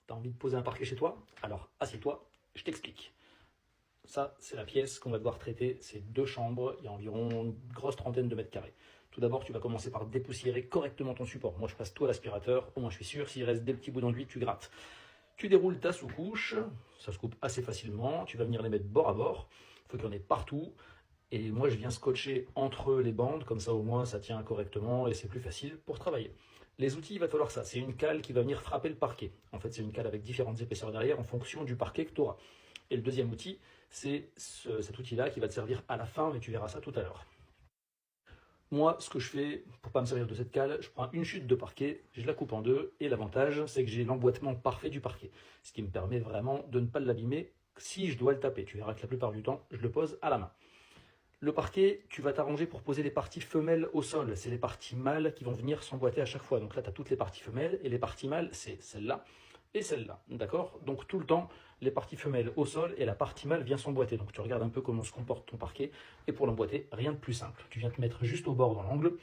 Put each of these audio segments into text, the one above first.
Tu as envie de poser un parquet chez toi? Alors assieds-toi, je t'explique. Ça, c'est la pièce qu'on va devoir traiter. C'est 2 chambres, il y a environ une grosse trentaine de mètres carrés. Tout d'abord, tu vas commencer par dépoussiérer correctement ton support. Moi, je passe tout à l'aspirateur, au moins je suis sûr, s'il reste des petits bouts d'enduit, tu grattes. Tu déroules ta sous-couche, ça se coupe assez facilement, tu vas venir les mettre bord à bord, il faut qu'il y en ait partout. Et moi, je viens scotcher entre les bandes, comme ça au moins ça tient correctement et c'est plus facile pour travailler. Les outils, il va te falloir ça. C'est une cale qui va venir frapper le parquet. En fait, c'est une cale avec différentes épaisseurs derrière en fonction du parquet que tu auras. Et le deuxième outil, c'est cet outil-là qui va te servir à la fin, mais tu verras ça tout à l'heure. Moi, ce que je fais, pour ne pas me servir de cette cale, je prends une chute de parquet, je la coupe en deux, et l'avantage, c'est que j'ai l'emboîtement parfait du parquet. Ce qui me permet vraiment de ne pas l'abîmer si je dois le taper. Tu verras que la plupart du temps, je le pose à la main. Le parquet, tu vas t'arranger pour poser les parties femelles au sol. C'est les parties mâles qui vont venir s'emboîter à chaque fois. Donc là, tu as toutes les parties femelles, et les parties mâles, c'est celle-là et celle-là. D'accord? Donc tout le temps, les parties femelles au sol et la partie mâle vient s'emboîter. Donc tu regardes un peu comment se comporte ton parquet. Et pour l'emboîter, rien de plus simple. Tu viens te mettre juste au bord dans l'angle,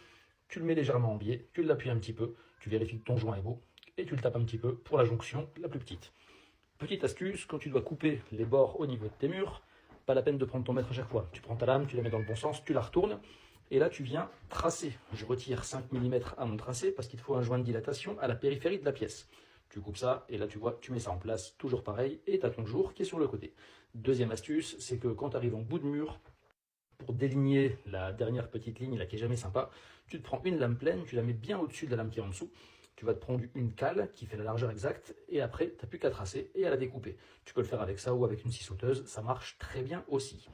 tu le mets légèrement en biais, tu l'appuies un petit peu, tu vérifies que ton joint est beau, et tu le tapes un petit peu pour la jonction la plus petite. Petite astuce, quand tu dois couper les bords au niveau de tes murs, pas la peine de prendre ton mètre à chaque fois. Tu prends ta lame, tu la mets dans le bon sens, tu la retournes, et là tu viens tracer. Je retire 5 mm à mon tracé parce qu'il te faut un joint de dilatation à la périphérie de la pièce. Tu coupes ça, et là tu vois, tu mets ça en place, toujours pareil, et tu as ton jour qui est sur le côté. Deuxième astuce, c'est que quand tu arrives en bout de mur, pour déligner la dernière petite ligne là qui est jamais sympa, tu te prends une lame pleine, tu la mets bien au-dessus de la lame qui est en dessous, tu vas te prendre une cale qui fait la largeur exacte, et après, tu n'as plus qu'à tracer et à la découper. Tu peux le faire avec ça ou avec une scie sauteuse, ça marche très bien aussi.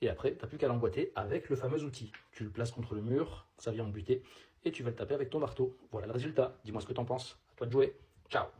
Et après, tu n'as plus qu'à l'emboîter avec le fameux outil. Tu le places contre le mur, ça vient embuter, et tu vas le taper avec ton marteau. Voilà le résultat. Dis-moi ce que tu en penses. À toi de jouer. Ciao!